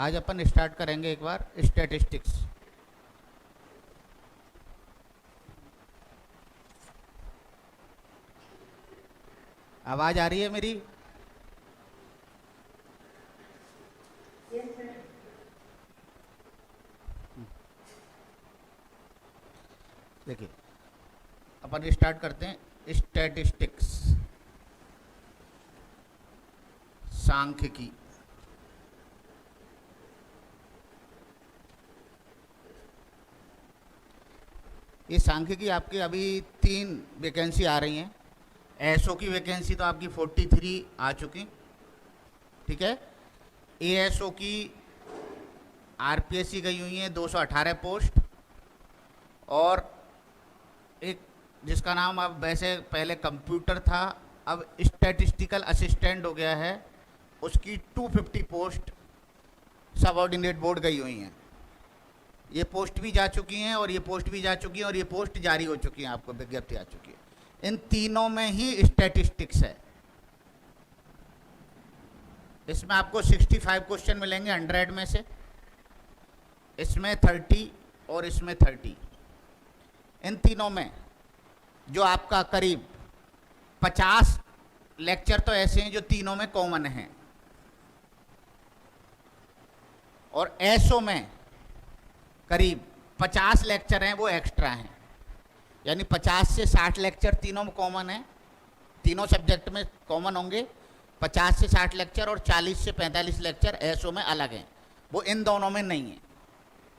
आज अपन स्टार्ट करेंगे एक बार स्टैटिस्टिक्स। आवाज आ रही है मेरी? देखिए, अपन स्टार्ट करते हैं स्टैटिस्टिक्स, सांख्यिकी। ये सांख्यिकी आपके अभी 3 वैकेंसी आ रही हैं। एसओ की वैकेंसी तो आपकी 43 आ चुकी, ठीक है। एएसओ की आरपीएससी गई हुई हैं 218 पोस्ट, और एक जिसका नाम अब वैसे पहले कंप्यूटर था अब स्टैटिस्टिकल असिस्टेंट हो गया है, उसकी 250 पोस्ट सबऑर्डिनेट बोर्ड गई हुई हैं। ये पोस्ट भी जा चुकी हैं और ये पोस्ट भी जा चुकी हैं और ये पोस्ट जारी हो चुकी हैं, आपको विज्ञप्ति आ चुकी है। इन तीनों में ही स्टैटिस्टिक्स है। इसमें आपको 65 क्वेश्चन मिलेंगे 100 में से, इसमें 30 और इसमें 30। इन तीनों में जो आपका करीब 50 लेक्चर तो ऐसे हैं जो तीनों में कॉमन हैं, और एसओ में करीब 50 लेक्चर हैं वो एक्स्ट्रा हैं। यानी 50 से 60 लेक्चर तीनों में कॉमन है, तीनों सब्जेक्ट में कॉमन होंगे। 50 से 60 लेक्चर और 40 से 45 लेक्चर एसओ में अलग हैं, वो इन दोनों में नहीं है।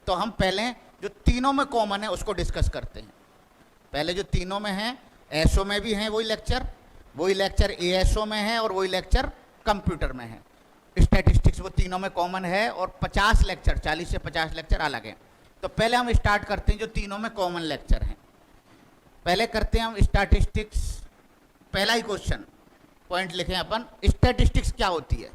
तो हम पहले जो तीनों में कॉमन है उसको डिस्कस करते हैं। पहले जो तीनों में हैं, एसओ में भी हैं वही लेक्चर एएसओ में है और वही लेक्चर कंप्यूटर में है। स्टैटिस्टिक्स वो तीनों में कॉमन है और 50 लेक्चर 40 से 50 लेक्चर अलग हैं। तो पहले हम स्टार्ट करते हैं जो तीनों में कॉमन लेक्चर हैं। पहले करते हैं हम स्टैटिस्टिक्स। पहला ही क्वेश्चन पॉइंट लिखें अपन, स्टैटिस्टिक्स क्या होती है।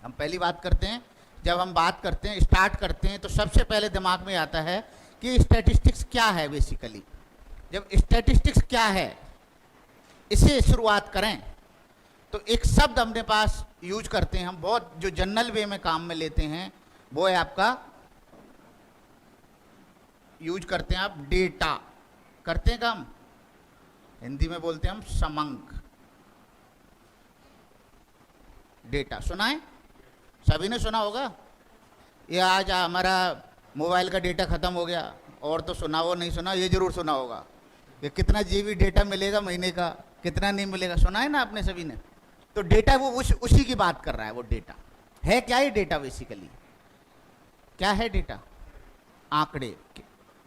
हम पहली बात करते हैं, जब हम बात करते हैं स्टार्ट करते हैं तो सबसे पहले दिमाग में आता है कि स्टैटिस्टिक्स क्या है। बेसिकली जब स्टैटिस्टिक्स क्या है इसे शुरुआत करें तो एक शब्द अपने पास यूज करते हैं हम, बहुत जो जनरल वे में काम में लेते हैं, वो है आपका यूज करते हैं आप डेटा। करते हैं काम, हिंदी में बोलते हैं हम समंक। डेटा सुना है? सभी ने सुना होगा। ये आज हमारा मोबाइल का डेटा ख़त्म हो गया, और तो सुना हो नहीं सुना, ये जरूर सुना होगा कि कितना जीबी डेटा मिलेगा महीने का, कितना नहीं मिलेगा, सुना है ना आपने सभी ने। तो डेटा वो उसी की बात कर रहा है। वो डेटा है क्या? ये डेटा बेसिकली क्या है? डेटा आंकड़े।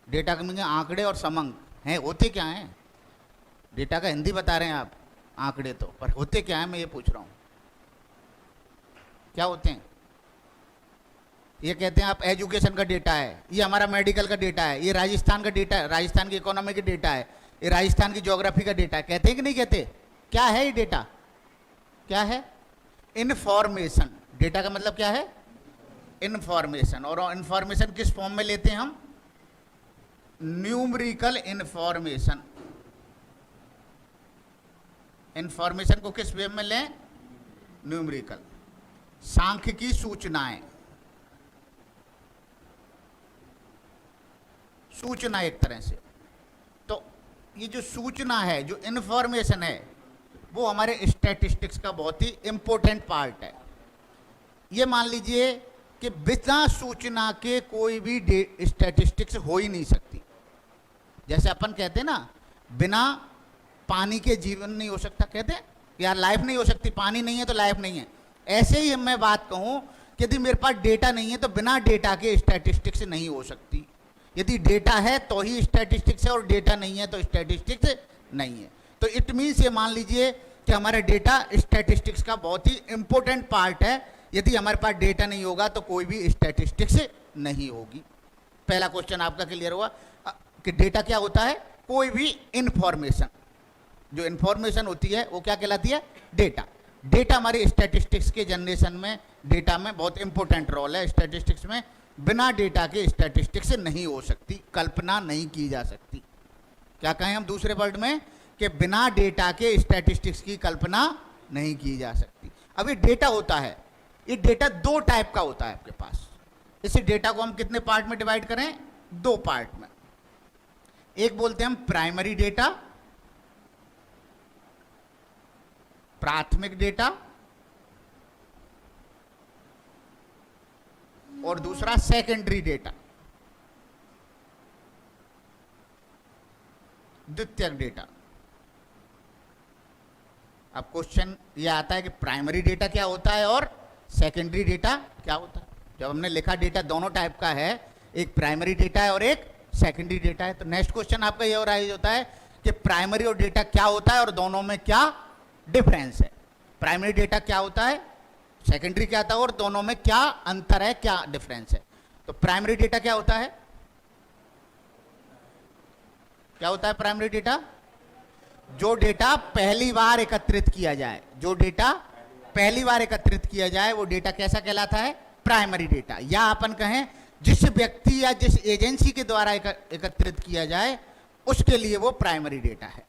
डेटा का मीनिंग आंकड़े और समंक हैं, होते क्या हैं? डेटा का हिंदी बता रहे हैं आप, आंकड़े तो, पर होते क्या है मैं ये पूछ रहा हूँ, क्या होते हैं? ये कहते हैं आप एजुकेशन का डेटा है, ये हमारा मेडिकल का डेटा है, ये राजस्थान का डेटा है, राजस्थान की इकोनॉमी का डेटा है, ये राजस्थान की ज्योग्राफी का डेटा है। कहते हैं कि नहीं कहते? क्या है ये डेटा? क्या है? इन्फॉर्मेशन। डेटा का मतलब क्या है? इन्फॉर्मेशन। और इन्फॉर्मेशन किस फॉर्म में लेते हैं हम? Numerical information. इन्फॉर्मेशन को किस वे में लें? न्यूमेरिकल। सांख्यिकी सूचनाएं, सूचना एक तरह से। तो ये जो सूचना है, जो इन्फॉर्मेशन है, वो हमारे स्टैटिस्टिक्स का बहुत ही इंपॉर्टेंट पार्ट है। ये मान लीजिए कि बिना सूचना के कोई भी स्टैटिस्टिक्स हो ही नहीं सकती। जैसे अपन कहते हैं ना, बिना पानी के जीवन नहीं हो सकता, कहते हैं यार लाइफ नहीं हो सकती, पानी नहीं है तो लाइफ नहीं है। ऐसे ही मैं बात कहूँ कि यदि मेरे पास डेटा नहीं है तो बिना डेटा के स्टैटिस्टिक्स नहीं हो सकती। यदि डेटा है तो ही स्टैटिस्टिक्स है और डेटा नहीं है तो स्टैटिस्टिक्स नहीं है। तो इट मीन्स ये मान लीजिए कि हमारा डेटा स्टैटिस्टिक्स का बहुत ही इंपॉर्टेंट पार्ट है। यदि हमारे पास डेटा नहीं होगा तो कोई भी स्टैटिस्टिक्स नहीं होगी। पहला क्वेश्चन आपका क्लियर हुआ कि डेटा क्या होता है? कोई भी इंफॉर्मेशन, जो इंफॉर्मेशन होती है वो क्या कहलाती है? डेटा। डेटा हमारी स्टैटिस्टिक्स के जनरेशन में, डेटा में बहुत इंपॉर्टेंट रोल है। स्टैटिस्टिक्स में बिना डेटा के स्टैटिस्टिक्स नहीं हो सकती, कल्पना नहीं की जा सकती। क्या कहें हम दूसरे वर्ड में कि बिना डेटा के स्टैटिस्टिक्स की कल्पना नहीं की जा सकती। अब ये डेटा होता है, ये डेटा दो टाइप का होता है आपके पास। इसी डेटा को हम कितने पार्ट में डिवाइड करें? दो पार्ट में। एक बोलते हैं हम प्राइमरी डेटा, प्राथमिक डेटा, और दूसरा सेकेंडरी डेटा, द्वितीयक डेटा। अब क्वेश्चन ये आता है कि प्राइमरी डेटा क्या होता है और सेकेंडरी डेटा क्या होता है। जब हमने लिखा डेटा दोनों टाइप का है, एक प्राइमरी डेटा है और एक सेकेंडरी डेटा है, तो नेक्स्ट क्वेश्चन आपका ये राइज होता है कि प्राइमरी और डेटा क्या होता है और दोनों में क्या डिफरेंस है। प्राइमरी डेटा क्या होता है, सेकेंडरी क्या होता है और दोनों में क्या अंतर है, क्या डिफरेंस है। तो प्राइमरी डेटा क्या होता है? क्या होता है प्राइमरी डेटा? जो डेटा पहली बार एकत्रित किया जाए, जो डेटा पहली बार एकत्रित किया जाए वो डेटा कैसा कहलाता है? Primary data. या अपन कहें जिस व्यक्ति या जिस एजेंसी के द्वारा एकत्रित किया जाए उसके लिए वो प्राइमरी डेटा है,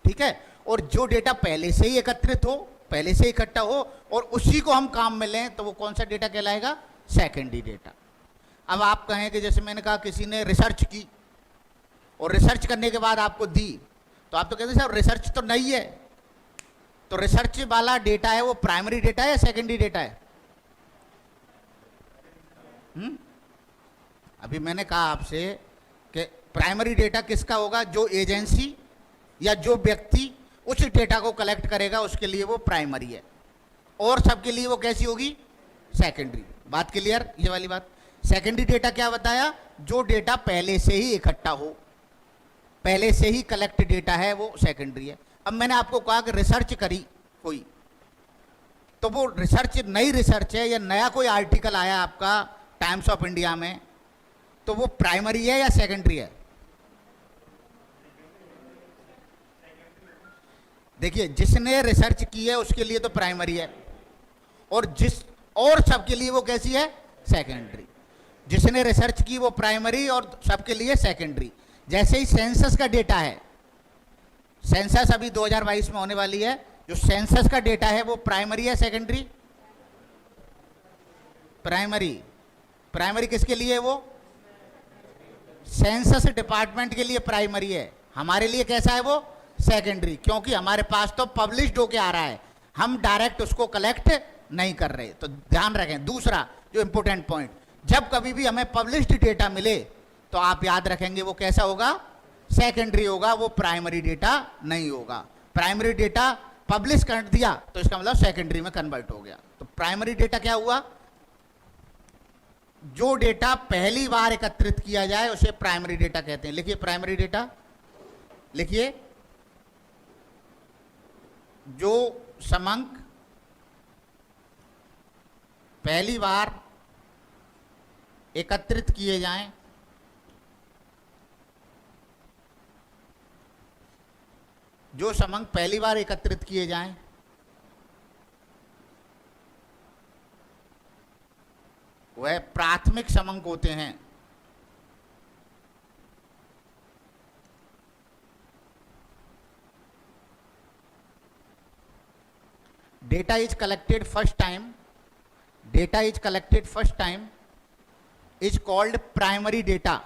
ठीक है। और जो डेटा पहले से ही एकत्रित हो, पहले से इकट्ठा हो और उसी को हम काम में लें तो वो कौन सा डेटा कहलाएगा? Secondary data. अब आप कहें कि जैसे मैंने कहा किसी ने रिसर्च की और रिसर्च करने के बाद आपको दी, तो आप तो कहते हैं सर रिसर्च तो नहीं है, तो रिसर्च वाला डेटा है वो प्राइमरी डेटा है या सेकेंडरी डेटा है? अभी मैंने कहा आपसे कि प्राइमरी डेटा किसका होगा? जो एजेंसी या जो व्यक्ति उस डेटा को कलेक्ट करेगा उसके लिए वो प्राइमरी है, और सबके लिए वो कैसी होगी? सेकेंडरी। बात क्लियर? ये वाली बात। सेकेंडरी डेटा क्या बताया? जो डेटा पहले से ही इकट्ठा हो, पहले से ही कलेक्ट डेटा है वो सेकेंडरी है। अब मैंने आपको कहा कि रिसर्च करी कोई, तो वो रिसर्च नई रिसर्च है या नया कोई आर्टिकल आया आपका टाइम्स ऑफ इंडिया में, तो वो प्राइमरी है या सेकेंडरी है? देखिए, जिसने रिसर्च की है उसके लिए तो प्राइमरी है, और सबके लिए वो कैसी है? सेकेंडरी। जिसने रिसर्च की वो प्राइमरी और सबके लिए सेकेंडरी। जैसे ही सेंसस का डेटा है, सेंसस अभी 2022 में होने वाली है, जो सेंसस का डेटा है वो प्राइमरी है सेकेंडरी? प्राइमरी। प्राइमरी किसके लिए है? वो सेंसस डिपार्टमेंट के लिए प्राइमरी है, हमारे लिए कैसा है वो? सेकेंडरी। क्योंकि हमारे पास तो पब्लिश्ड होके आ रहा है, हम डायरेक्ट उसको कलेक्ट नहीं कर रहे। तो ध्यान रखें। दूसरा जो इंपॉर्टेंट पॉइंट, जब कभी भी हमें पब्लिश्ड डेटा मिले तो आप याद रखेंगे वो कैसा होगा? सेकेंडरी होगा, वो प्राइमरी डेटा नहीं होगा। प्राइमरी डेटा पब्लिश कर दिया तो इसका मतलब सेकेंडरी में कन्वर्ट हो गया। तो प्राइमरी डेटा क्या हुआ? जो डेटा पहली बार एकत्रित किया जाए उसे प्राइमरी डेटा कहते हैं। लिखिए प्राइमरी डेटा, लिखिए जो समंक पहली बार एकत्रित किए जाएं, जो समंक पहली बार एकत्रित किए जाएं वह प्राथमिक समंक होते हैं। Data is collected first time, data is collected first time is called primary data।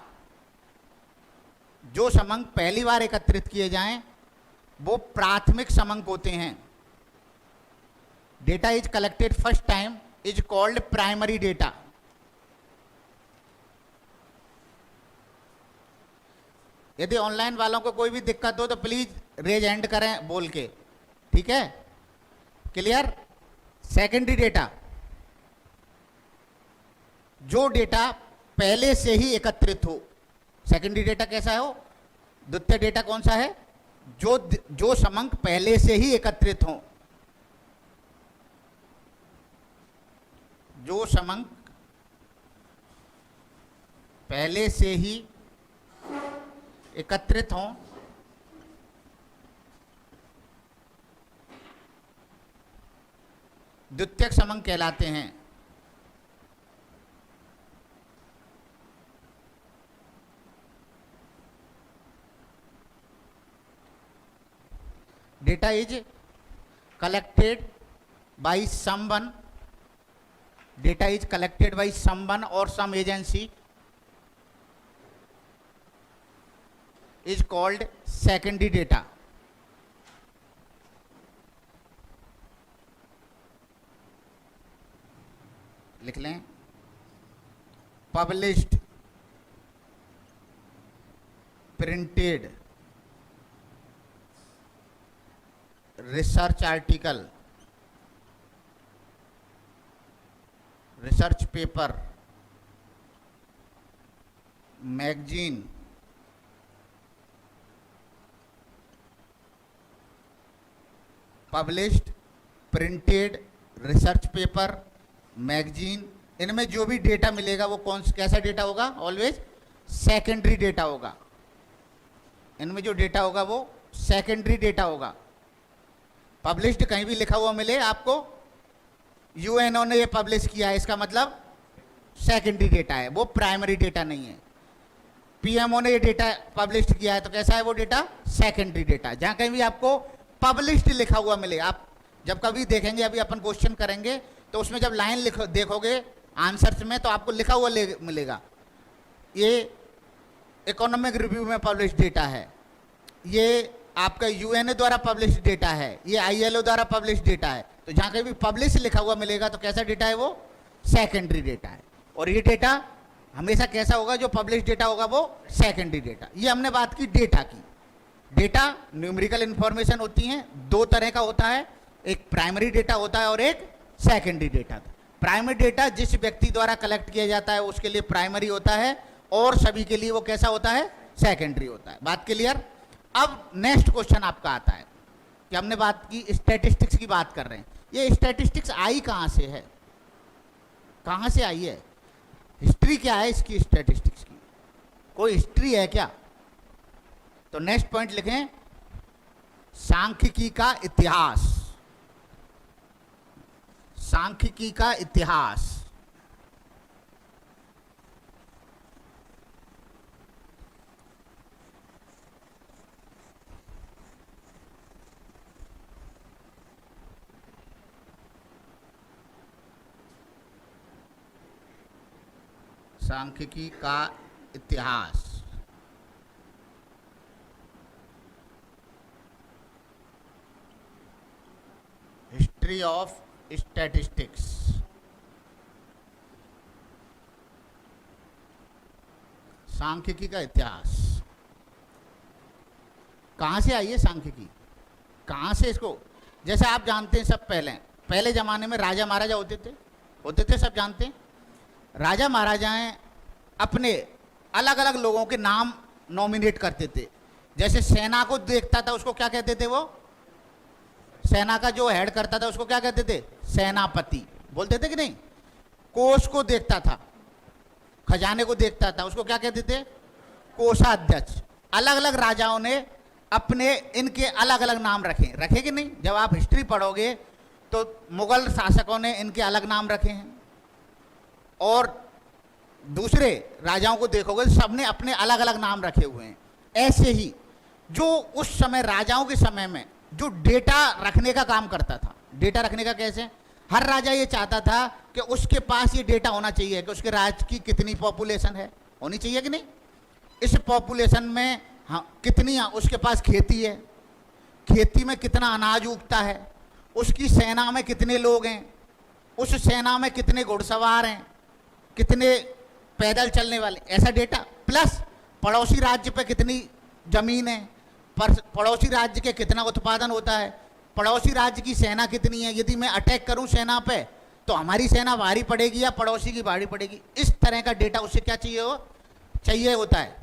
जो समंक पहली बार एकत्रित किए जाएं वो प्राथमिक समंक होते हैं। Data is collected first time is called primary data। यदि ऑनलाइन वालों को कोई भी दिक्कत हो तो प्लीज रेज हैंड करें बोल के, ठीक है? क्लियर? सेकेंडरी डेटा, जो डेटा पहले से ही एकत्रित हो। सेकेंडरी डेटा कैसा हो? द्वितीय डेटा कौन सा है? जो समंक पहले से ही एकत्रित हो। जो समंक पहले से ही एकत्रित हों द्वितीयक समंक कहलाते हैं। Data is collected by someone Data is collected by someone or some agency is called secondary data. लिख लें, published, printed, research article, research paper, magazine, published, printed, research paper, magazine, इनमें जो भी डेटा मिलेगा वो कैसा डेटा होगा? Always secondary data होगा। इनमें जो डेटा होगा वो सेकेंडरी डेटा होगा। पब्लिश्ड कहीं भी लिखा हुआ मिले आपको, यूएनओ ने ये पब्लिश किया है, इसका मतलब सेकेंडरी डेटा है, वो प्राइमरी डेटा नहीं है। पीएमओ ने ये डेटा पब्लिश किया है तो कैसा है वो डेटा? Secondary data. जहां कहीं भी आपको पब्लिश्ड लिखा हुआ मिले, आप जब कभी देखेंगे, अभी अपन क्वेश्चन करेंगे तो उसमें जब लाइन देखोगे आंसर्स में तो आपको लिखा हुआ मिलेगा, ये इकोनॉमिक रिव्यू में पब्लिश डेटा है, ये आपका यूएनए द्वारा पब्लिश डेटा है, ये आईएलओ द्वारा पब्लिश डेटा है। तो जहाँ कहीं भी पब्लिश लिखा हुआ मिलेगा तो कैसा डेटा है? वो सेकेंडरी डेटा है। और ये डेटा हमेशा कैसा होगा? जो पब्लिश डेटा होगा वो सेकेंडरी डेटा। ये हमने बात की डेटा की। डेटा न्यूमेरिकल इंफॉर्मेशन होती हैं, दो तरह का होता है, एक प्राइमरी डेटा होता है और एक सेकेंडरी डेटा। प्राइमरी डेटा जिस व्यक्ति द्वारा कलेक्ट किया जाता है उसके लिए प्राइमरी होता है, और सभी के लिए वो कैसा होता है? सेकेंडरी होता है। बात क्लियर? अब नेक्स्ट क्वेश्चन आपका आता है कि हमने बात की स्टैटिस्टिक्स की, बात कर रहे हैं, ये स्टैटिस्टिक्स आई कहाँ से है? कहाँ से आई है? हिस्ट्री क्या है इसकी? स्टैटिस्टिक्स की कोई हिस्ट्री है क्या? तो नेक्स्ट पॉइंट लिखें, सांख्यिकी का इतिहास। सांख्यिकी का इतिहास। सांख्यिकी का इतिहास। History of statistics. सांख्यिकी का इतिहास कहाँ से आई है? सांख्यिकी कहाँ से इसको, जैसे आप जानते हैं सब, पहले ज़माने में राजा महाराजा होते थे, सब जानते हैं। राजा महाराजाएं अपने अलग अलग लोगों के नाम नॉमिनेट करते थे। जैसे सेना को देखता था उसको क्या कहते थे? वो सेना का जो हेड करता था उसको क्या कहते थे? सेनापति बोलते थे कि नहीं? कोष को देखता था, खजाने को देखता था, उसको क्या कहते थे? कोषाध्यक्ष। अलग अलग राजाओं ने अपने इनके अलग अलग नाम रखे कि नहीं? जब आप हिस्ट्री पढ़ोगे तो मुगल शासकों ने इनके अलग नाम रखे हैं, और दूसरे राजाओं को देखोगे सबने अपने अलग अलग नाम रखे हुए हैं। ऐसे ही जो उस समय राजाओं के समय में जो डेटा रखने का काम करता था, डेटा रखने का कैसे? हर राजा ये चाहता था कि उसके पास ये डेटा होना चाहिए कि उसके राज्य की कितनी पॉपुलेशन है, होनी चाहिए कि नहीं? इस पॉपुलेशन में कितनी उसके पास खेती है, खेती में कितना अनाज उगता है, उसकी सेना में कितने लोग हैं, उस सेना में कितने घुड़सवार हैं, कितने पैदल चलने वाले, ऐसा डेटा। प्लस पड़ोसी राज्य पे कितनी जमीन है, पड़ोसी राज्य के कितना उत्पादन होता है, पड़ोसी राज्य की सेना कितनी है, यदि मैं अटैक करूं सेना पे तो हमारी सेना भारी पड़ेगी या पड़ोसी की भारी पड़ेगी। इस तरह का डेटा उससे क्या चाहिए होता है।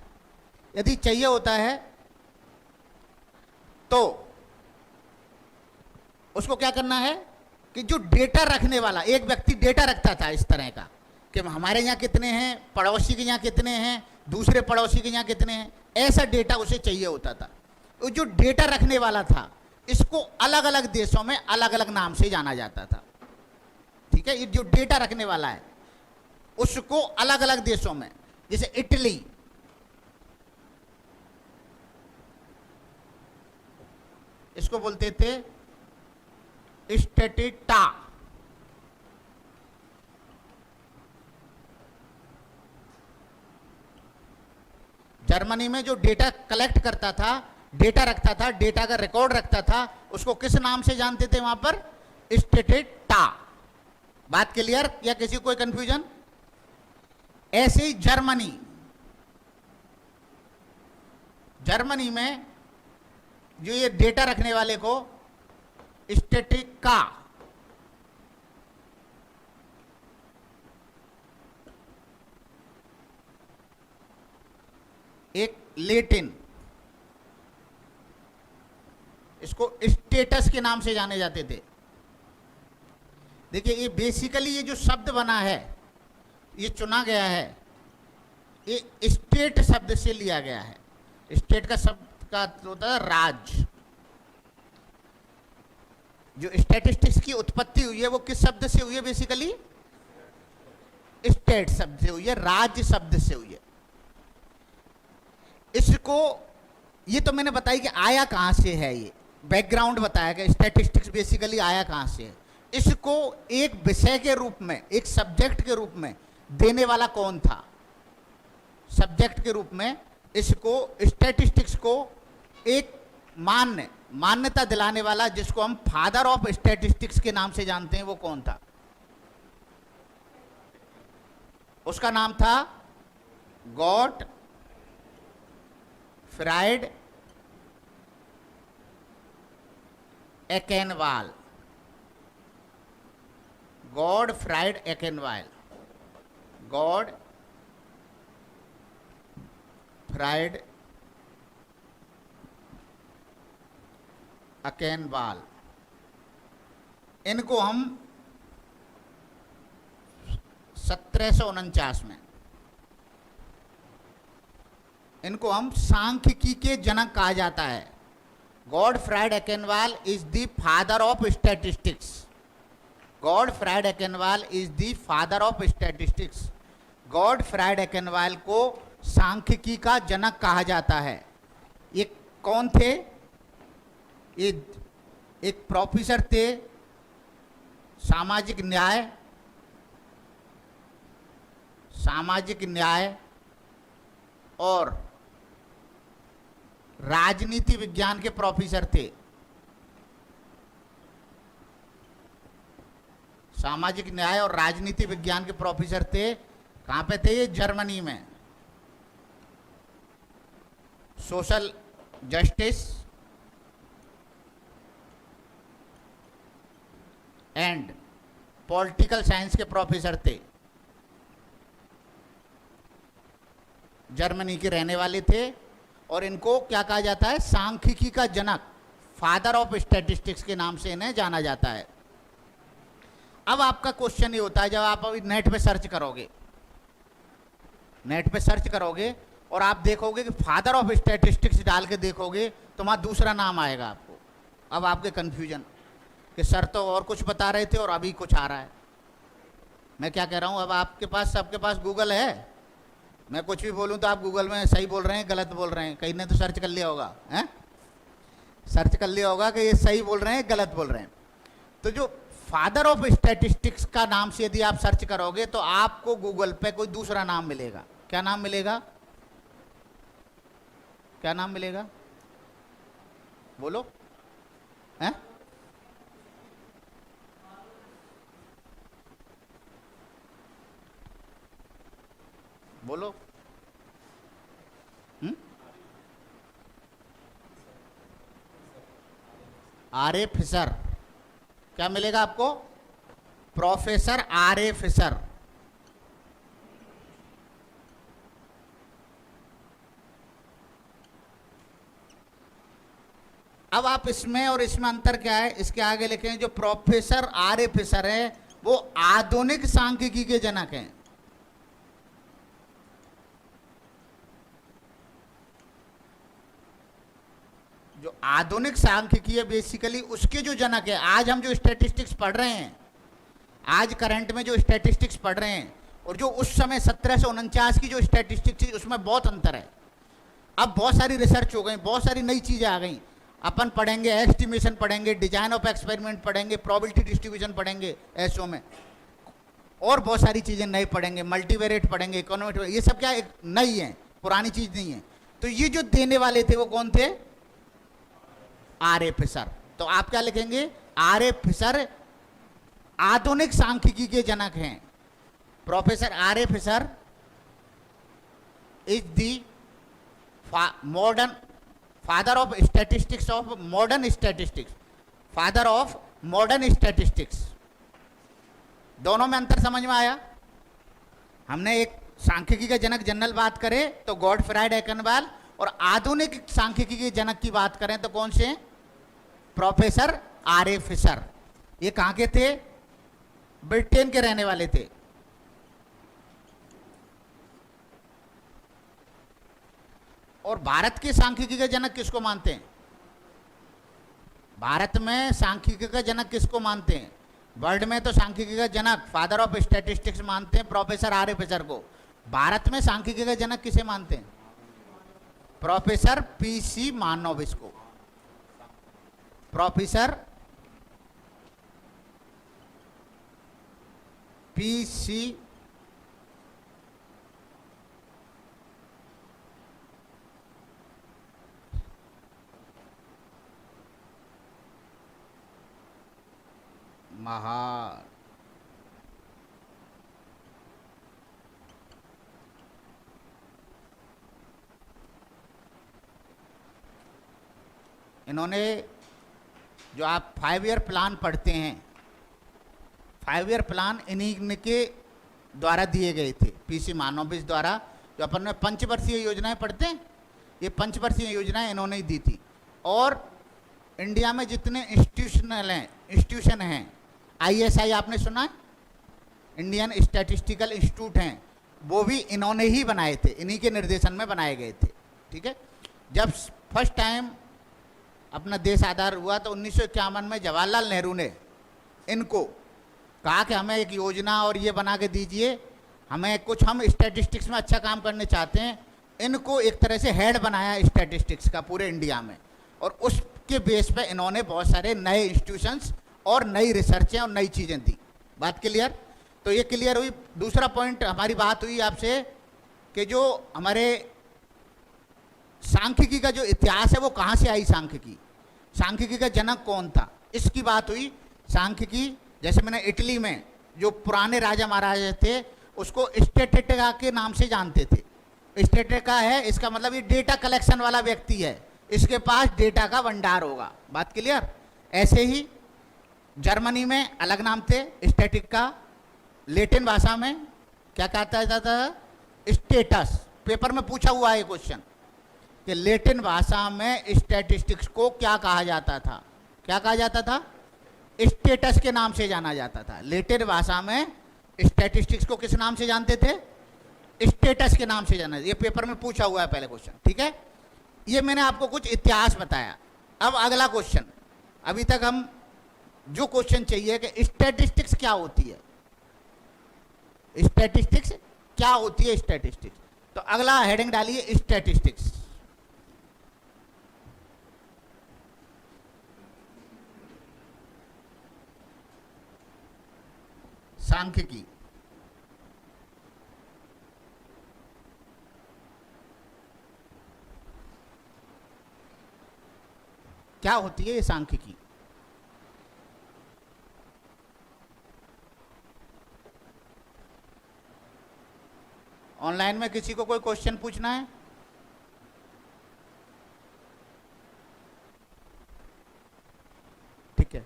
यदि चाहिए होता है तो उसको क्या करना है कि जो डेटा रखने वाला एक व्यक्ति डेटा रखता था इस तरह का कि हमारे यहाँ कितने हैं, पड़ोसी के यहाँ कितने हैं, दूसरे पड़ोसी के यहाँ कितने हैं, ऐसा डेटा उसे चाहिए होता था। तो जो डेटा रखने वाला था इसको अलग अलग देशों में अलग अलग नाम से जाना जाता था। ठीक है, ये जो डेटा रखने वाला है उसको अलग अलग देशों में, जैसे इटली, इसको बोलते थे स्टेटिटा, जर्मनी में जो डेटा कलेक्ट करता था, डेटा रखता था, डेटा का रिकॉर्ड रखता था, उसको किस नाम से जानते थे वहां पर? स्टेटा। बात क्लियर या किसी कोई कंफ्यूजन? ऐसे ही जर्मनी में जो ये डेटा रखने वाले को स्टेटिका, एक लेटिन, इसको स्टेटस के नाम से जाने जाते थे। देखिए ये बेसिकली ये जो शब्द बना है, ये चुना गया है, ये स्टेट शब्द से लिया गया है। स्टेट का शब्द का होता है राज। जो स्टैटिस्टिक्स की उत्पत्ति हुई है वो किस शब्द से हुई है? बेसिकली स्टेट शब्द से हुई है, राज्य शब्द से हुई है। इसको, ये तो मैंने बताया कि आया कहां से है, ये बैकग्राउंड बताया कि स्टैटिस्टिक्स बेसिकली आया कहां से है। इसको एक विषय के रूप में, एक सब्जेक्ट के रूप में देने वाला कौन था? सब्जेक्ट के रूप में इसको, स्टैटिस्टिक्स को एक मान्यता दिलाने वाला, जिसको हम फादर ऑफ स्टैटिस्टिक्स के नाम से जानते हैं, वो कौन था? उसका नाम था Gottfried Achenwall. Gottfried Achenwall, Gottfried Achenwall. इनको हम 1749 में, इनको हम सांख्यिकी के जनक कहा जाता है। Gottfried Achenwall is the father of statistics. Gottfried Achenwall is the father of statistics. Gottfried Achenwall को सांख्यिकी का जनक कहा जाता है। ये कौन थे? ये एक प्रोफेसर थे सामाजिक न्याय और राजनीति विज्ञान के प्रोफेसर थे। सामाजिक न्याय और राजनीति विज्ञान के प्रोफेसर थे। कहां पे थे ये? जर्मनी में। Social justice and political science के प्रोफेसर थे। जर्मनी के रहने वाले थे और इनको क्या कहा जाता है? सांख्यिकी का जनक, फादर ऑफ स्टैटिस्टिक्स के नाम से इन्हें जाना जाता है। अब आपका क्वेश्चन ये होता है, जब आप अभी नेट पे सर्च करोगे और आप देखोगे कि फादर ऑफ स्टैटिस्टिक्स डाल के देखोगे तो वहाँ दूसरा नाम आएगा आपको। अब आपके कन्फ्यूजन कि सर तो और कुछ बता रहे थे और अभी कुछ आ रहा है। मैं क्या कह रहा हूँ, अब आपके पास, सबके पास गूगल है। मैं कुछ भी बोलूँ तो आप गूगल में सही बोल रहे हैं, गलत बोल रहे हैं, कहीं ने तो सर्च कर लिया होगा, हैं? सर्च कर लिया होगा कि ये सही बोल रहे हैं, गलत बोल रहे हैं। तो जो फादर ऑफ स्टैटिस्टिक्स का नाम से यदि आप सर्च करोगे तो आपको गूगल पे कोई दूसरा नाम मिलेगा। क्या नाम मिलेगा? क्या नाम मिलेगा? बोलो, हैं? बोलो। आर.ए. फिशर। क्या मिलेगा आपको? Professor R.A.. फिशर। अब आप इसमें और इसमें अंतर क्या है? इसके आगे लिखें, जो प्रोफेसर आर.ए. फिशर है वो आधुनिक सांख्यिकी के जनक हैं। जो आधुनिक सांख्यिकी है बेसिकली उसके जो जनक है। आज हम जो स्टैटिस्टिक्स पढ़ रहे हैं, आज करंट में जो स्टैटिस्टिक्स पढ़ रहे हैं और जो उस समय 1749 की जो स्टैटिस्टिक्स थी उसमें बहुत अंतर है। अब बहुत सारी रिसर्च हो गई, बहुत सारी नई चीज़ें आ गई। अपन पढ़ेंगे एस्टिमेशन, पढ़ेंगे डिजाइन ऑफ एक्सपेरिमेंट, पढ़ेंगे प्रोबेबिलिटी डिस्ट्रीब्यूशन, पढ़ेंगे एसओ में, और बहुत सारी चीज़ें नई पढ़ेंगे, मल्टीवेरिएट पढ़ेंगे, इकोनॉमिक। ये सब क्या एक नई है, पुरानी चीज़ नहीं है। तो ये जो देने वाले थे वो कौन थे? R A Fisher. तो आप क्या लिखेंगे? आर ए फिशर आधुनिक सांख्यिकी के जनक हैं। Professor R A Fisher is the modern father of statistics of modern statistics, father of modern statistics. दोनों में अंतर समझ में आया? हमने एक सांख्यिकी का जनक जनरल बात करें तो गॉडफ्राइड एकेनबाल, और आधुनिक सांख्यिकी के जनक की बात करें तो कौन से? Professor R A Fisher. ये कहाँ के थे? ब्रिटेन के रहने वाले थे। और भारत के सांख्यिकी का जनक किसको मानते हैं? भारत में सांख्यिकी का जनक किसको मानते हैं? वर्ल्ड में तो सांख्यिकी का जनक फादर ऑफ स्टैटिस्टिक्स मानते हैं प्रोफेसर आर ए फिशर को। भारत में सांख्यिकी का जनक किसे मानते हैं? प्रोफेसर पीसी मानोविस को। प्रोफेसर पीसी महा इन्होंने जो आप 5 ईयर प्लान पढ़ते हैं, 5 ईयर प्लान इन्हीं के द्वारा दिए गए थे, पीसी मानोविस द्वारा। जो अपन में पंचवर्षीय योजनाएं पढ़ते हैं, ये पंचवर्षीय योजनाएं इन्होंने ही दी थी। और इंडिया में जितने इंस्टीट्यूशन हैं, ISI आपने सुना है, इंडियन स्टैटिस्टिकल इंस्टीट्यूट हैं, वो भी इन्होंने ही बनाए थे, इन्हीं के निर्देशन में बनाए गए थे। ठीक है। जब फर्स्ट टाइम अपना देश आज़ाद हुआ तो 1951 में जवाहरलाल नेहरू ने इनको कहा कि हमें एक योजना और ये बना के दीजिए, हमें कुछ, हम स्टैटिस्टिक्स में अच्छा काम करने चाहते हैं। इनको एक तरह से हेड बनाया स्टैटिस्टिक्स का पूरे इंडिया में, और उसके बेस पे इन्होंने बहुत सारे नए इंस्टीट्यूशंस और नई रिसर्चें और नई चीज़ें दी। बात क्लियर? तो ये क्लियर हुई। दूसरा पॉइंट हमारी बात हुई आपसे कि जो हमारे सांख्यिकी का जो इतिहास है वो कहाँ से आई, सांख्यिकी का जनक कौन था, इसकी बात हुई। सांख्यिकी, जैसे मैंने इटली में जो पुराने राजा महाराजा थे उसको स्टैटिस्टिका के नाम से जानते थे। स्टैटिस्टिका है, इसका मतलब ये डेटा कलेक्शन वाला व्यक्ति है, इसके पास डेटा का भंडार होगा। बात क्लियर? ऐसे ही जर्मनी में अलग नाम थे स्टैटिक का, लैटिन भाषा में क्या कहता जाता था? स्टेटस। पेपर में पूछा हुआ है क्वेश्चन कि लैटिन भाषा में स्टैटिस्टिक्स को क्या कहा जाता था? क्या कहा जाता था? स्टेटस के नाम से जाना जाता था। लैटिन भाषा में स्टैटिस्टिक्स को किस नाम से जानते थे? स्टेटस के नाम से जाना। ये पेपर में पूछा हुआ है पहले क्वेश्चन। ठीक है, ये मैंने आपको कुछ इतिहास बताया। अब अगला क्वेश्चन, अभी तक हम जो क्वेश्चन चाहिए कि स्टैटिस्टिक्स क्या होती है, स्टैटिस्टिक्स क्या होती है स्टैटिस्टिक्स। तो अगला हेडिंग डालिए स्टैटिस्टिक्स। सांख्यिकी क्या होती है? ये सांख्यिकी ऑनलाइन में किसी को कोई क्वेश्चन पूछना है? ठीक है,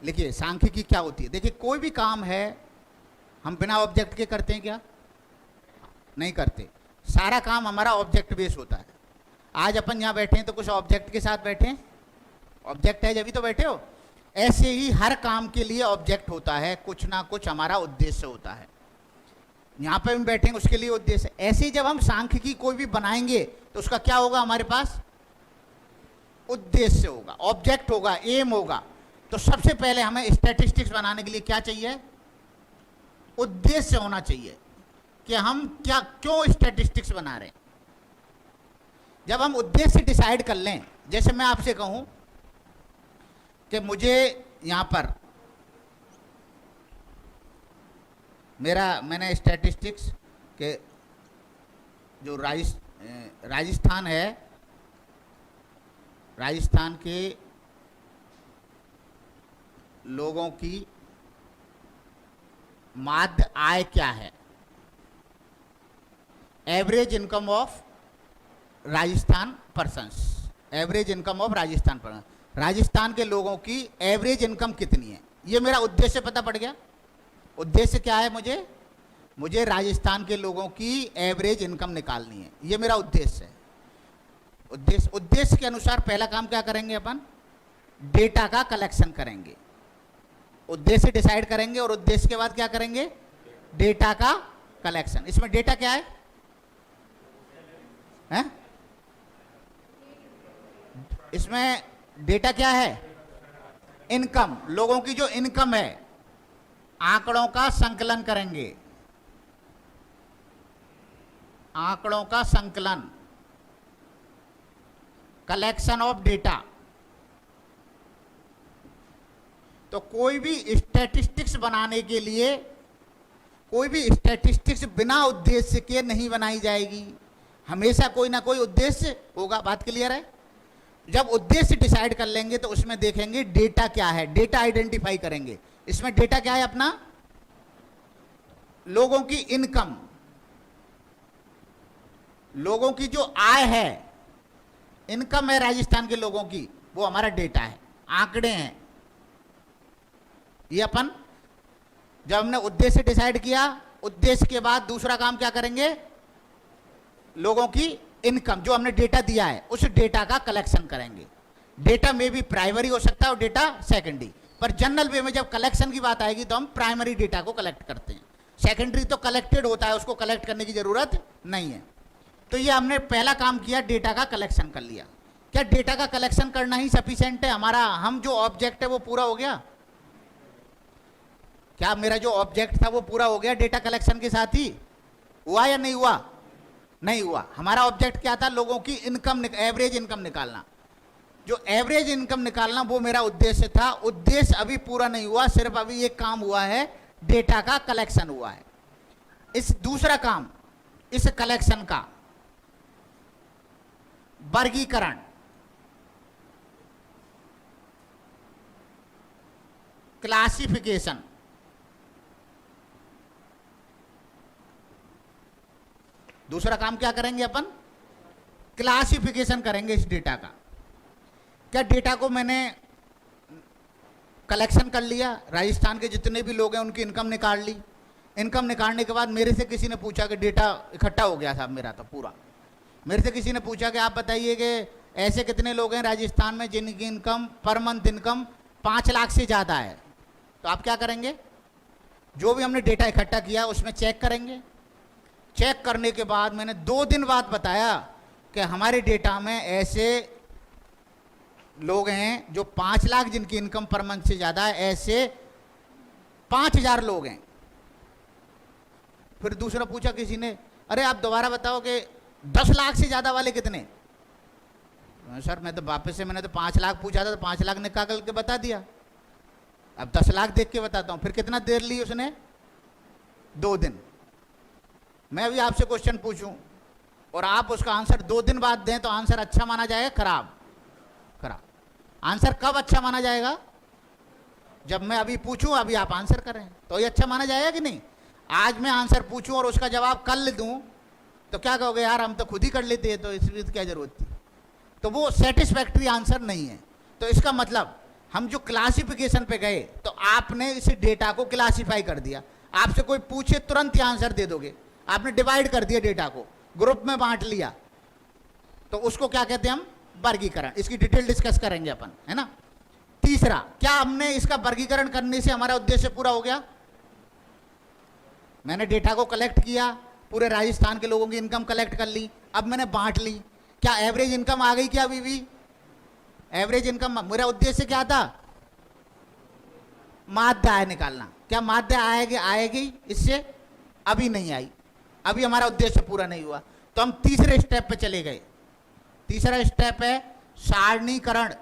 लिखिए सांख्यिकी क्या होती है। देखिए, कोई भी काम है हम बिना ऑब्जेक्ट के करते हैं क्या? नहीं करते। सारा काम हमारा ऑब्जेक्ट बेस होता है। आज अपन यहाँ बैठे हैं तो कुछ ऑब्जेक्ट के साथ बैठे हैं, ऑब्जेक्ट है जब भी तो बैठे हो। ऐसे ही हर काम के लिए ऑब्जेक्ट होता है, कुछ ना कुछ हमारा उद्देश्य होता है। यहाँ पे हम बैठेंगे उसके लिए उद्देश्य। ऐसे ही जब हम सांख्यिकी कोई भी बनाएंगे तो उसका क्या होगा? हमारे पास उद्देश्य होगा, ऑब्जेक्ट होगा, एम होगा। तो सबसे पहले हमें स्टैटिस्टिक्स बनाने के लिए क्या चाहिए? उद्देश्य होना चाहिए कि हम क्या, क्यों स्टैटिस्टिक्स बना रहे हैं। जब हम उद्देश्य डिसाइड कर लें, जैसे मैं आपसे कहूं कि मुझे यहां पर मैंने स्टैटिस्टिक्स के जो राजस्थान है, राजस्थान के लोगों की माध्य आय क्या है? Average income of Rajasthan persons, average income of Rajasthan person, Rajasthan के लोगों की एवरेज इनकम कितनी है? ये मेरा उद्देश्य पता पड़ गया। उद्देश्य क्या है? मुझे राजस्थान के लोगों की एवरेज इनकम निकालनी है, ये मेरा उद्देश्य है। उद्देश्य के अनुसार पहला काम क्या करेंगे अपन? डेटा का कलेक्शन करेंगे। उद्देश्य डिसाइड करेंगे और उद्देश्य के बाद क्या करेंगे? डेटा का कलेक्शन। इसमें डेटा क्या है? हैं? इसमें डेटा क्या है? इनकम, लोगों की जो इनकम है, आंकड़ों का संकलन करेंगे, आंकड़ों का संकलन, कलेक्शन ऑफ डेटा। तो कोई भी स्टैटिस्टिक्स बनाने के लिए, कोई भी स्टैटिस्टिक्स बिना उद्देश्य के नहीं बनाई जाएगी, हमेशा कोई ना कोई उद्देश्य होगा। बात क्लियर है? जब उद्देश्य डिसाइड कर लेंगे तो उसमें देखेंगे डेटा क्या है, डेटा आइडेंटिफाई करेंगे। इसमें डेटा क्या है अपना? लोगों की इनकम, लोगों की जो आय है, इनकम है राजस्थान के लोगों की, वो हमारा डेटा है, आंकड़े हैं। ये अपन जब हमने उद्देश्य डिसाइड किया, उद्देश्य के बाद दूसरा काम क्या करेंगे? लोगों की इनकम, जो हमने डेटा दिया है, उस डेटा का कलेक्शन करेंगे। डेटा में भी प्राइमरी हो सकता है और डेटा सेकेंडरी, पर जनरल वे में जब कलेक्शन की बात आएगी तो हम प्राइमरी डेटा को कलेक्ट करते हैं। सेकेंडरी तो कलेक्टेड होता है, उसको कलेक्ट करने की जरूरत नहीं है। तो ये हमने पहला काम किया, डेटा का कलेक्शन कर लिया। क्या डेटा का कलेक्शन करना ही सफिशिएंट है? हमारा हम जो ऑब्जेक्ट है वो पूरा हो गया? क्या मेरा जो ऑब्जेक्ट था वो पूरा हो गया डेटा कलेक्शन के साथ ही? हुआ या नहीं हुआ? नहीं हुआ। हमारा ऑब्जेक्ट क्या था? लोगों की इनकम, एवरेज इनकम निकालना। जो एवरेज इनकम निकालना वो मेरा उद्देश्य था। उद्देश्य अभी पूरा नहीं हुआ, सिर्फ अभी एक काम हुआ है, डेटा का कलेक्शन हुआ है। इस दूसरा काम, इस कलेक्शन का वर्गीकरण, क्लासिफिकेशन, दूसरा काम क्या करेंगे अपन? क्लासिफिकेशन करेंगे इस डेटा का। क्या डेटा को मैंने कलेक्शन कर लिया, राजस्थान के जितने भी लोग हैं उनकी इनकम निकाल ली। इनकम निकालने के बाद मेरे से किसी ने पूछा कि डेटा इकट्ठा हो गया था मेरा तो पूरा, मेरे से किसी ने पूछा कि आप बताइए कि ऐसे कितने लोग हैं राजस्थान में जिनकी income, per month income 5 lakh से ज़्यादा है। तो आप क्या करेंगे? जो भी हमने डेटा इकट्ठा किया उसमें चेक करेंगे। चेक करने के बाद मैंने 2 दिन बाद बताया कि हमारे डेटा में ऐसे लोग हैं जो 5 लाख जिनकी इनकम पर मंथ से ज़्यादा है, ऐसे 5000 लोग हैं। फिर दूसरा पूछा किसी ने, अरे आप दोबारा बताओ कि 10 लाख से ज़्यादा वाले कितने? सर मैं तो वापस से, मैंने तो 5 लाख पूछा था तो 5 लाख निकाल के बता दिया, अब 10 लाख देख के बताता हूँ। फिर कितना देर ली उसने? 2 दिन। मैं अभी आपसे क्वेश्चन पूछूं और आप उसका आंसर 2 दिन बाद दें तो आंसर अच्छा माना जाएगा खराब? खराब। आंसर कब अच्छा माना जाएगा? जब मैं अभी पूछूं, अभी आप आंसर करें, तो ये अच्छा माना जाएगा कि नहीं? आज मैं आंसर पूछूं और उसका जवाब कल दूं तो क्या कहोगे? यार हम तो खुद ही कर लेते हैं, तो इसमें क्या जरूरत थी? तो वो सेटिस्फैक्ट्री आंसर नहीं है। तो इसका मतलब हम जो क्लासिफिकेशन पे गए तो आपने इस डेटा को क्लासिफाई कर दिया। आपसे कोई पूछे तुरंत ही आंसर दे दोगे। आपने डिवाइड कर दिया, डेटा को ग्रुप में बांट लिया, तो उसको क्या कहते हैं हम? वर्गीकरण। इसकी डिटेल डिस्कस करेंगे अपन, है ना। तीसरा, क्या हमने इसका वर्गीकरण करने से हमारा उद्देश्य पूरा हो गया? मैंने डेटा को कलेक्ट किया, पूरे राजस्थान के लोगों की इनकम कलेक्ट कर ली, अब मैंने बांट ली, क्या एवरेज इनकम आ गई? क्या अभी भी एवरेज इनकम? मेरा उद्देश्य क्या था? माध्य आय निकालना। क्या माध्य आएगी इससे? अभी नहीं आई, अभी हमारा उद्देश्य पूरा नहीं हुआ। तो हम तीसरे स्टेप पे चले गए। तीसरा स्टेप है सारणीकरण,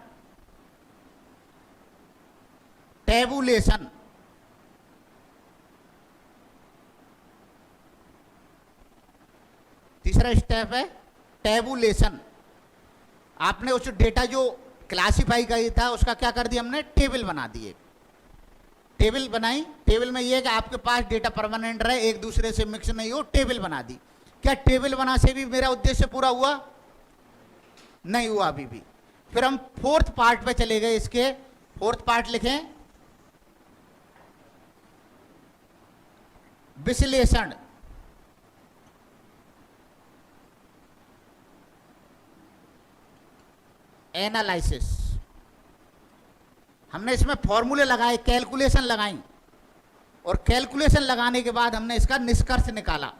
टेबुलेशन। तीसरा स्टेप है टेबुलेशन, आपने उस डेटा जो क्लासिफाई करी था उसका क्या कर दिया हमने, टेबल बना दिए। टेबल बनाई, टेबल में ये है कि आपके पास डेटा परमानेंट रहे, एक दूसरे से मिक्स नहीं हो, टेबल बना दी। क्या टेबल बना से भी मेरा उद्देश्य पूरा हुआ? नहीं हुआ अभी भी। फिर हम फोर्थ पार्ट पे चले गए। इसके फोर्थ पार्ट लिखें, विश्लेषण। एनालिसिस। हमने इसमें फॉर्मूले लगाए, कैलकुलेशन लगाई, और कैलकुलेशन लगाने के बाद हमने इसका निष्कर्ष निकाला।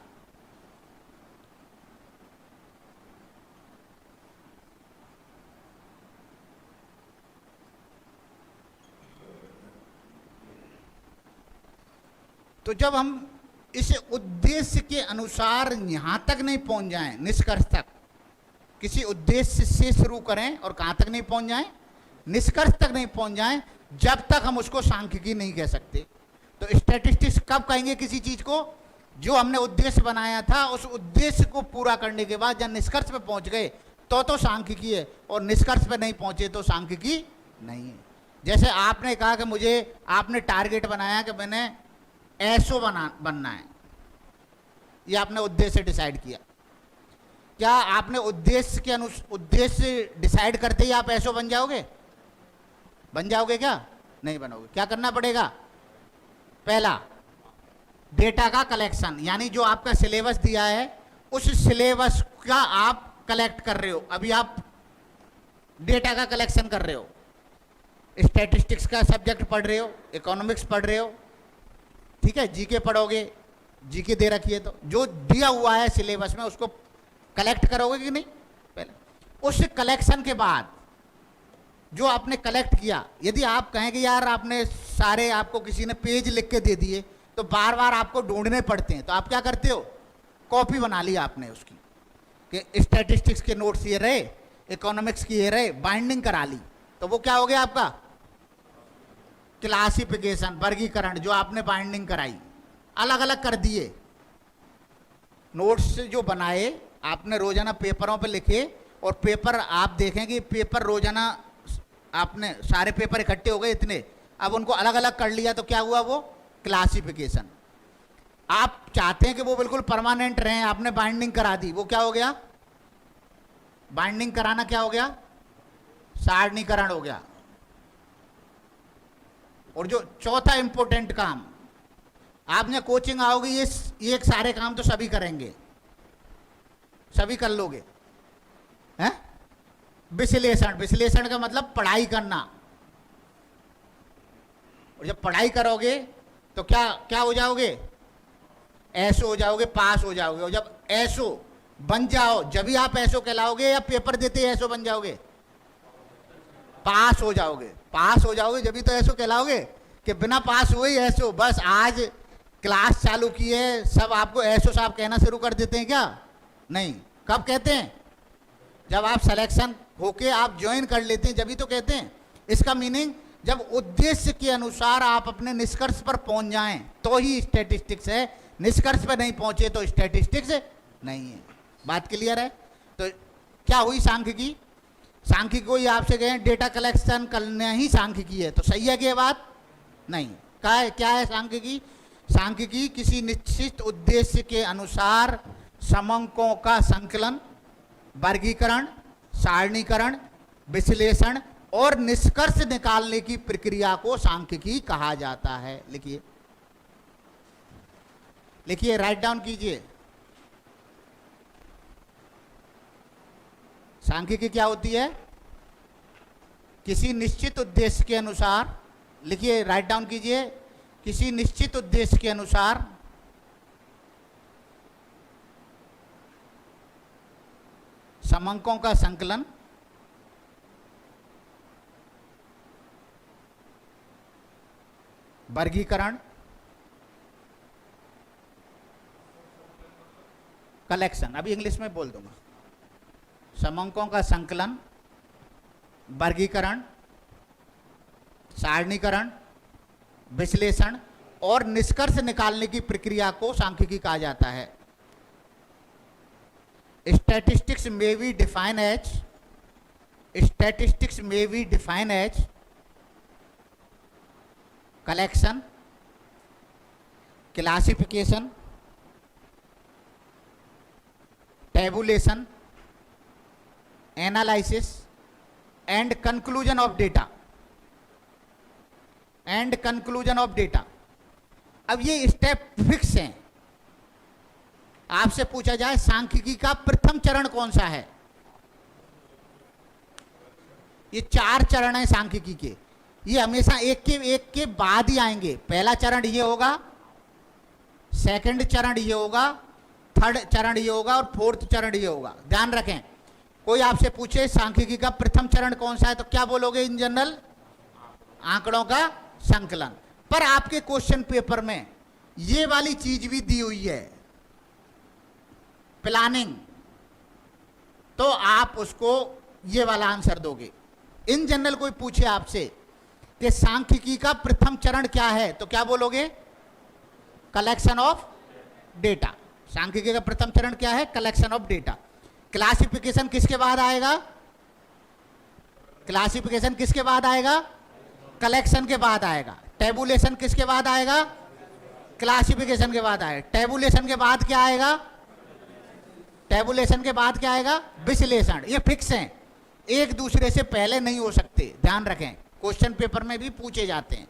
तो जब हम इस उद्देश्य के अनुसार यहां तक नहीं पहुंच जाएं, निष्कर्ष तक, किसी उद्देश्य से शुरू करें और कहां तक नहीं पहुंच जाएं, निष्कर्ष तक नहीं पहुंच जाएं, जब तक हम उसको सांख्यिकी नहीं कह सकते। तो स्टैटिस्टिक्स कब कहेंगे किसी चीज को? जो हमने उद्देश्य बनाया था उस उद्देश्य को पूरा करने के बाद जब निष्कर्ष पे पहुंच गए तो सांख्यिकी है, और निष्कर्ष पे नहीं पहुंचे तो सांख्यिकी नहीं है। जैसे आपने कहा कि मुझे, आपने टारगेट बनाया कि मैंने ऐसो बनना है, ये आपने उद्देश्य डिसाइड किया। क्या आपने उद्देश्य के उद्देश्य डिसाइड करते ही आप ऐसो बन जाओगे? बन जाओगे क्या? नहीं बनोगे। क्या करना पड़ेगा? पहला, डेटा का कलेक्शन, यानी जो आपका सिलेबस दिया है उस सिलेबस का आप कलेक्ट कर रहे हो। अभी आप डेटा का कलेक्शन कर रहे हो, स्टैटिस्टिक्स का सब्जेक्ट पढ़ रहे हो, इकोनॉमिक्स पढ़ रहे हो, ठीक है, जीके पढ़ोगे, जीके दे रखी है तो जो दिया हुआ है सिलेबस में उसको कलेक्ट करोगे कि नहीं? पहले उस कलेक्शन के बाद जो आपने कलेक्ट किया, यदि आप कहें कि यार आपने सारे, आपको किसी ने पेज लिख के दे दिए तो बार बार आपको ढूंढने पड़ते हैं, तो आप क्या करते हो? कॉपी बना ली आपने उसकी, कि स्टैटिस्टिक्स के नोट्स ये रहे, इकोनॉमिक्स की ये रहे, बाइंडिंग करा ली, तो वो क्या हो गया आपका? क्लासिफिकेशन, वर्गीकरण, जो आपने बाइंडिंग कराई, अलग अलग कर दिए। नोट्स जो बनाए आपने रोजाना पेपरों पे लिखे, और पेपर आप देखें कि पेपर रोजाना आपने सारे पेपर इकट्ठे हो गए इतने, अब उनको अलग अलग कर लिया तो क्या हुआ? वो क्लासिफिकेशन। आप चाहते हैं कि वो बिल्कुल परमानेंट रहें, आपने बाइंडिंग करा दी, वो क्या हो गया? बाइंडिंग कराना क्या हो गया? सारणीकरण हो गया। और जो चौथा इंपॉर्टेंट काम, आपने कोचिंग आओगे, ये सारे काम तो सभी करेंगे, सभी कर लोगे, हैं? विश्लेषण। विश्लेषण का मतलब पढ़ाई करना, और जब पढ़ाई करोगे तो क्या क्या हो जाओगे? ऐसो हो जाओगे, पास हो जाओगे। और जब ऐसो बन जाओ, जब भी आप ऐसो कहलाओगे, या पेपर देते ही ऐसो बन जाओगे? पास हो जाओगे। पास हो जाओगे जब भी तो ऐसो कहलाओगे, कि बिना पास हुए ही ऐसो। बस आज क्लास चालू की है, सब आपको ऐसो साहब कहना शुरू कर देते हैं क्या? नहीं। कब कहते हैं? जब आप सिलेक्शन होके आप ज्वाइन कर लेते हैं, जब भी तो कहते हैं। इसका मीनिंग, जब उद्देश्य के अनुसार आप अपने निष्कर्ष पर पहुंच जाएं तो ही स्टैटिस्टिक्स है, निष्कर्ष पर नहीं पहुंचे तो स्टैटिस्टिक्स नहीं है। बात क्लियर है? तो क्या हुई सांख्यिकी? सांख्यिकी को ही आपसे कहें डेटा कलेक्शन करना ही सांख्यिकी है, तो सही है कि ये बात? नहीं। क्या है सांख्यिकी? सांख्यिकी किसी निश्चित उद्देश्य के अनुसार समंकों का संकलन, वर्गीकरण, सारणीकरण, विश्लेषण और निष्कर्ष निकालने की प्रक्रिया को सांख्यिकी कहा जाता है। लिखिए, लिखिए, राइट डाउन कीजिए। सांख्यिकी क्या होती है? किसी निश्चित उद्देश्य के अनुसार, लिखिए, राइट डाउन कीजिए, किसी निश्चित उद्देश्य के अनुसार समंकों का संकलन, वर्गीकरण, कलेक्शन, अभी इंग्लिश में बोल दूंगा। समंकों का संकलन, वर्गीकरण, सारणीकरण, विश्लेषण और निष्कर्ष निकालने की प्रक्रिया को सांख्यिकी कहा जाता है। statistics may be defined as collection, classification, tabulation, analysis and conclusion of data. अब ये स्टेप फिक्स हैं। आपसे पूछा जाए सांख्यिकी का प्रथम चरण कौन सा है, ये 4 चरण हैं सांख्यिकी के, ये हमेशा एक के बाद ही आएंगे। पहला चरण ये होगा, सेकंड चरण ये होगा, थर्ड चरण ये होगा और फोर्थ चरण ये होगा। ध्यान रखें, कोई आपसे पूछे सांख्यिकी का प्रथम चरण कौन सा है तो क्या बोलोगे? इन जनरल आंकड़ों का संकलन। पर आपके क्वेश्चन पेपर में ये वाली चीज भी दी हुई है, प्लानिंग, तो आप उसको ये वाला आंसर दोगे। इन जनरल कोई पूछे आपसे कि सांख्यिकी का प्रथम चरण क्या है तो क्या बोलोगे? Collection of data. सांख्यिकी का प्रथम चरण क्या है? Collection of data. क्लासिफिकेशन किसके बाद आएगा? क्लासिफिकेशन किसके बाद आएगा? कलेक्शन के बाद आएगा। टेबुलेशन किसके बाद आएगा? क्लासिफिकेशन के बाद आएगा। टेबुलेशन के बाद क्या आएगा? टेबुलेशन के बाद क्या आएगा? विश्लेषण। ये फिक्स हैं, एक दूसरे से पहले नहीं हो सकते, ध्यान रखें, क्वेश्चन पेपर में भी पूछे जाते हैं।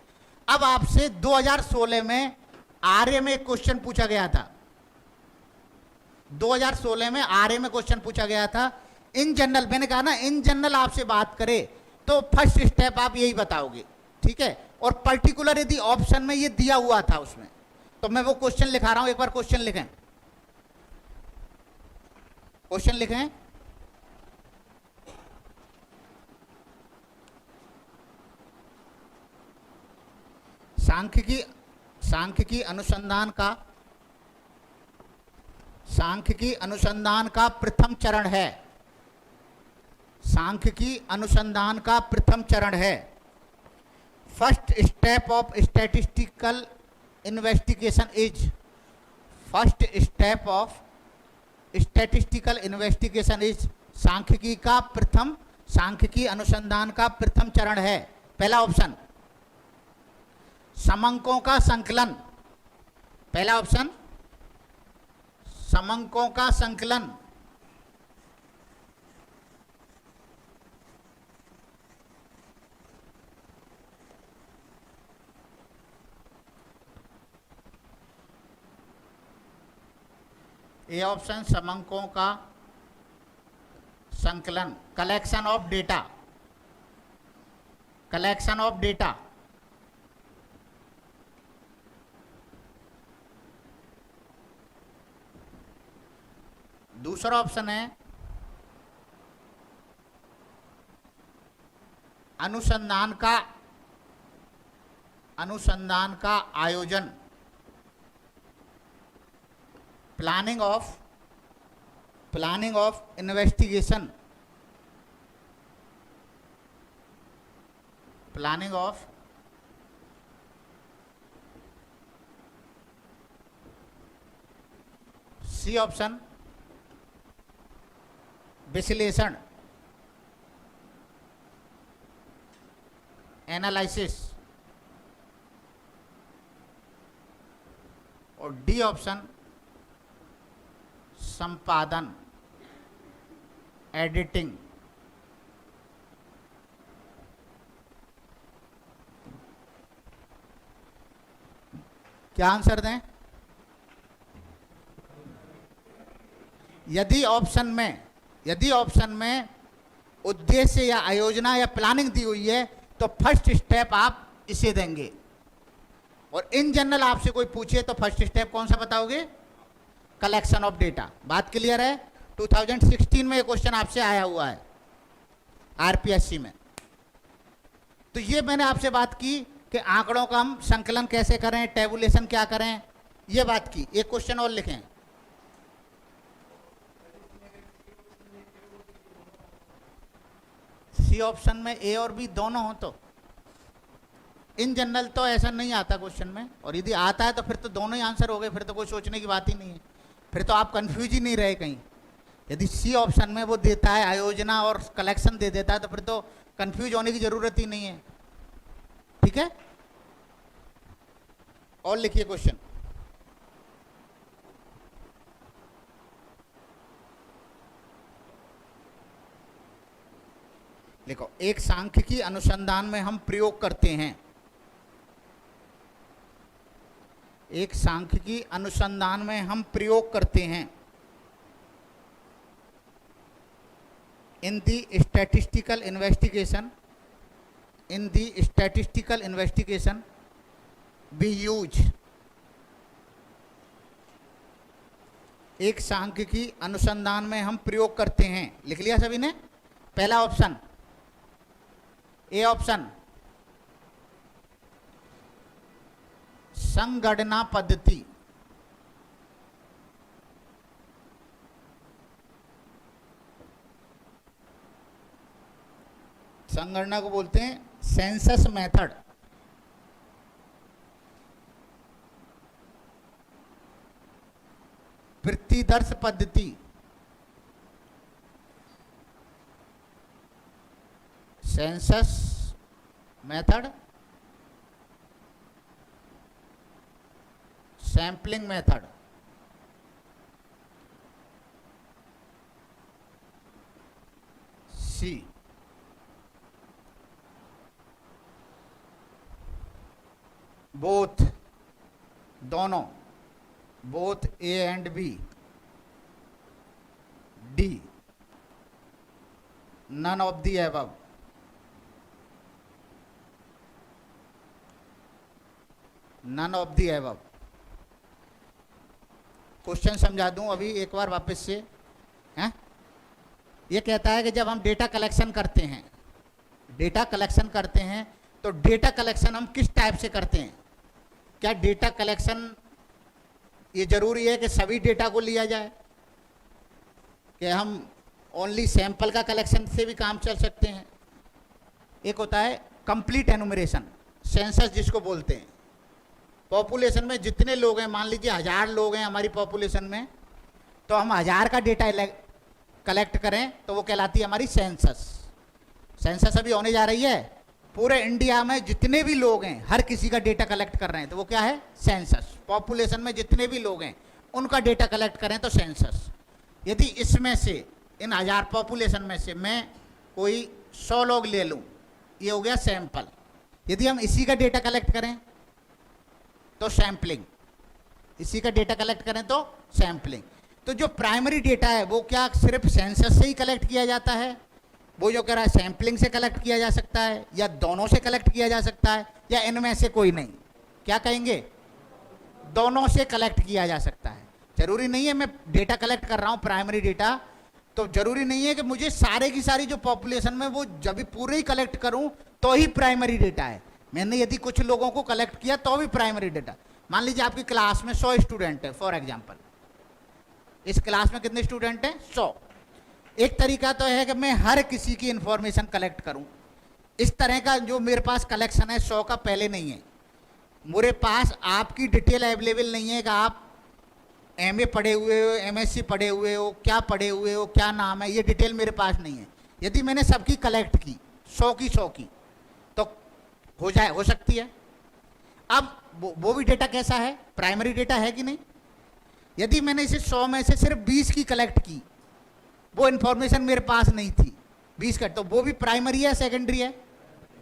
अब आपसे 2016 में आरए में एक क्वेश्चन पूछा गया था, 2016 में आरए में क्वेश्चन पूछा गया था। इन जनरल, मैंने कहा ना इन जनरल आपसे बात करे तो फर्स्ट स्टेप आप यही बताओगे, ठीक है। और पर्टिकुलर यदि ऑप्शन में ये दिया हुआ था उसमें, तो मैं वो क्वेश्चन लिखा रहा हूं, एक बार क्वेश्चन लिखें, क्वेश्चन लिखें। सांख्यिकी अनुसंधान का प्रथम चरण है, सांख्यिकी अनुसंधान का प्रथम चरण है। First step of statistical investigation is, first step of statistical investigation is, सांख्यिकी अनुसंधान का प्रथम चरण है। पहला ऑप्शन समंकों का संकलन, पहला ऑप्शन समंकों का संकलन। ए ऑप्शन समंकों का संकलन, collection of data, collection of data. दूसरा ऑप्शन है अनुसंधान का आयोजन, planning of investigation, planning of C option विश्लेषण, एनालिसिस, और डी ऑप्शन संपादन, एडिटिंग। क्या आंसर दें? यदि ऑप्शन में उद्देश्य या आयोजना या प्लानिंग दी हुई है तो फर्स्ट स्टेप आप इसे देंगे। और इन जनरल आपसे कोई पूछे तो फर्स्ट स्टेप कौन सा बताओगे? Collection of data. बात क्लियर है? 2016 में ये क्वेश्चन आपसे आया हुआ है आरपीएससी में। तो ये मैंने आपसे बात की कि आंकड़ों का हम संकलन कैसे करें, टेबुलेशन क्या करें, ये बात की। एक क्वेश्चन और लिखें, सी ऑप्शन में ए और बी दोनों हो तो। इन जनरल तो ऐसा नहीं आता क्वेश्चन में, और यदि आता है तो फिर तो दोनों ही आंसर हो गए, फिर तो कोई सोचने की बात ही नहीं है, फिर तो आप कंफ्यूज ही नहीं रहे कहीं। यदि सी ऑप्शन में वो देता है आयोजना और कलेक्शन दे देता है तो फिर तो कंफ्यूज होने की जरूरत ही नहीं है। ठीक है, और लिखिए क्वेश्चन। देखो, एक सांख्यिकी अनुसंधान में हम प्रयोग करते हैं, एक सांख्यिकी अनुसंधान में हम प्रयोग करते हैं in the statistical investigation, in the statistical investigation we use, एक सांख्यिकी अनुसंधान में हम प्रयोग करते हैं। लिख लिया सभी ने? पहला ऑप्शन, ए ऑप्शन, संगणना पद्धति, संगणना को बोलते हैं सेंसस मेथड। वृत्तिदर्श पद्धति, census method, sampling method. C, both, दोनों, both A and B. D, none of the above. None of the above. Question समझा दूं अभी एक बार वापस से, हैं? ये कहता है कि जब हम डेटा कलेक्शन करते हैं, डेटा कलेक्शन करते हैं तो डेटा कलेक्शन हम किस टाइप से करते हैं? क्या डेटा कलेक्शन ये जरूरी है कि सभी डेटा को लिया जाए, कि हम ओनली सैंपल का कलेक्शन से भी काम चल सकते हैं? एक होता है कंप्लीट एनुमरेशन, सेंसस जिसको बोलते हैं। पॉपुलेशन में जितने लोग हैं, मान लीजिए 1000 लोग हैं हमारी पॉपुलेशन में, तो हम 1000 का डेटा कलेक्ट करें तो वो कहलाती है हमारी सेंसस। सेंसस अभी होने जा रही है, पूरे इंडिया में जितने भी लोग हैं हर किसी का डेटा कलेक्ट कर रहे हैं तो वो क्या है? सेंसस। पॉपुलेशन में जितने भी लोग हैं उनका डेटा कलेक्ट करें तो सेंसस। यदि इसमें से, इन 1000 पॉपुलेशन में से मैं कोई 100 लोग ले लूं, ये हो गया सैंपल। यदि हम इसी का डेटा कलेक्ट करें तो सैंपलिंग, इसी का डेटा कलेक्ट करें तो सैंपलिंग। तो जो प्राइमरी डेटा है वो क्या सिर्फ सेंसस से ही कलेक्ट किया जाता है? वो जो कह रहा है सैंपलिंग से कलेक्ट किया जा सकता है, या दोनों से कलेक्ट किया जा सकता है, या इनमें से कोई नहीं? क्या कहेंगे? दोनों से कलेक्ट किया जा सकता है। जरूरी नहीं है मैं डेटा कलेक्ट कर रहा हूँ प्राइमरी डेटा, तो जरूरी नहीं है कि मुझे सारे की सारी जो पॉपुलेशन में वो जब भी पूरे ही कलेक्ट करूँ तो ही प्राइमरी डेटा है। मैंने यदि कुछ लोगों को कलेक्ट किया तो भी प्राइमरी डेटा। मान लीजिए आपकी क्लास में 100 स्टूडेंट है फॉर एग्जांपल, इस क्लास में कितने स्टूडेंट हैं? 100। एक तरीका तो है कि मैं हर किसी की इंफॉर्मेशन कलेक्ट करूं। इस तरह का जो मेरे पास कलेक्शन है 100 का पहले नहीं है। मेरे पास आपकी डिटेल अवेलेबल नहीं है कि आप एमए पढ़े हुए हो, एमएससी पढ़े हुए हो, क्या पढ़े हुए हो, क्या नाम है, ये डिटेल मेरे पास नहीं है। यदि मैंने सबकी कलेक्ट की 100 की तो हो सकती है। अब वो भी डेटा कैसा है? प्राइमरी डेटा है कि नहीं? यदि मैंने इसे 100 में से सिर्फ 20 की कलेक्ट की, वो इंफॉर्मेशन मेरे पास नहीं थी 20 का, तो वो भी प्राइमरी है सेकेंडरी है?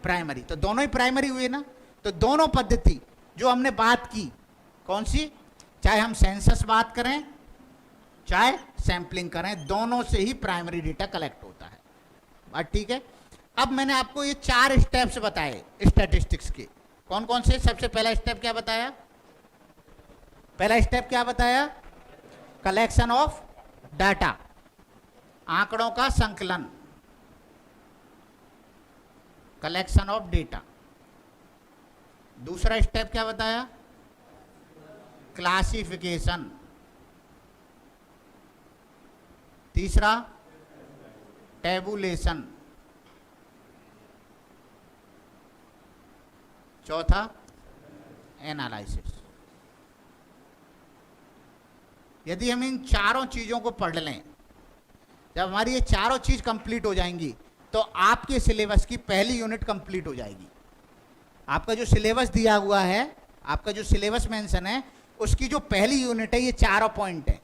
प्राइमरी। तो दोनों ही प्राइमरी हुए ना। तो दोनों पद्धति जो हमने बात की, कौन सी, चाहे हम सेंसस बात करें चाहे सैंपलिंग करें, दोनों से ही प्राइमरी डेटा कलेक्ट होता है। बात ठीक है? अब मैंने आपको ये 4 स्टेप्स बताए स्टैटिस्टिक्स के। कौन कौन से? सबसे पहला स्टेप क्या बताया? पहला स्टेप क्या बताया? कलेक्शन ऑफ डाटा, आंकड़ों का संकलन, कलेक्शन ऑफ डेटा। दूसरा स्टेप क्या बताया? क्लासिफिकेशन। तीसरा टेबुलेशन। चौथा एनालिसिस। यदि हम इन चारों चीजों को पढ़ लें जब हमारी ये चारों चीज कंप्लीट हो जाएंगी तो आपके सिलेबस की पहली यूनिट कंप्लीट हो जाएगी। आपका जो सिलेबस दिया हुआ है, आपका जो सिलेबस मेंशन है, उसकी जो पहली यूनिट है ये चारों पॉइंट है।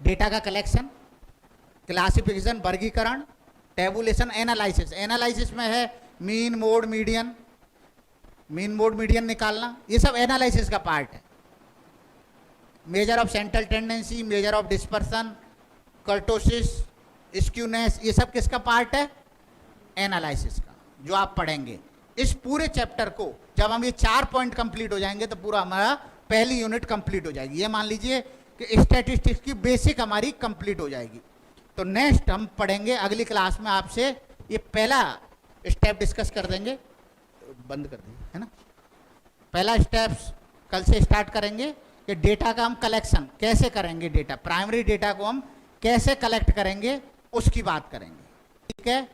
डेटा का कलेक्शन, क्लासिफिकेशन वर्गीकरण, टेबुलेशन, एनालिसिस। एनालिसिस में है mean mode median, mean mode median निकालना, ये सब एनालिसिस का पार्ट है। Measure of central tendency, measure of dispersion, kurtosis, skewness, ये सब किसका पार्ट है? एनालिसिस का, जो आप पढ़ेंगे। इस पूरे चैप्टर को जब हम ये 4 पॉइंट कंप्लीट हो जाएंगे तो पूरा हमारा पहली यूनिट कंप्लीट हो जाएगी। ये मान लीजिए कि स्टैटिस्टिक्स की बेसिक हमारी कंप्लीट हो जाएगी। तो नेक्स्ट हम पढ़ेंगे अगली क्लास में, आपसे ये पहला स्टेप डिस्कस कर देंगे। बंद कर देंगे, है ना। पहला स्टेप्स कल से स्टार्ट करेंगे कि डेटा का हम कलेक्शन कैसे करेंगे, डेटा प्राइमरी डेटा को हम कैसे कलेक्ट करेंगे उसकी बात करेंगे। ठीक है।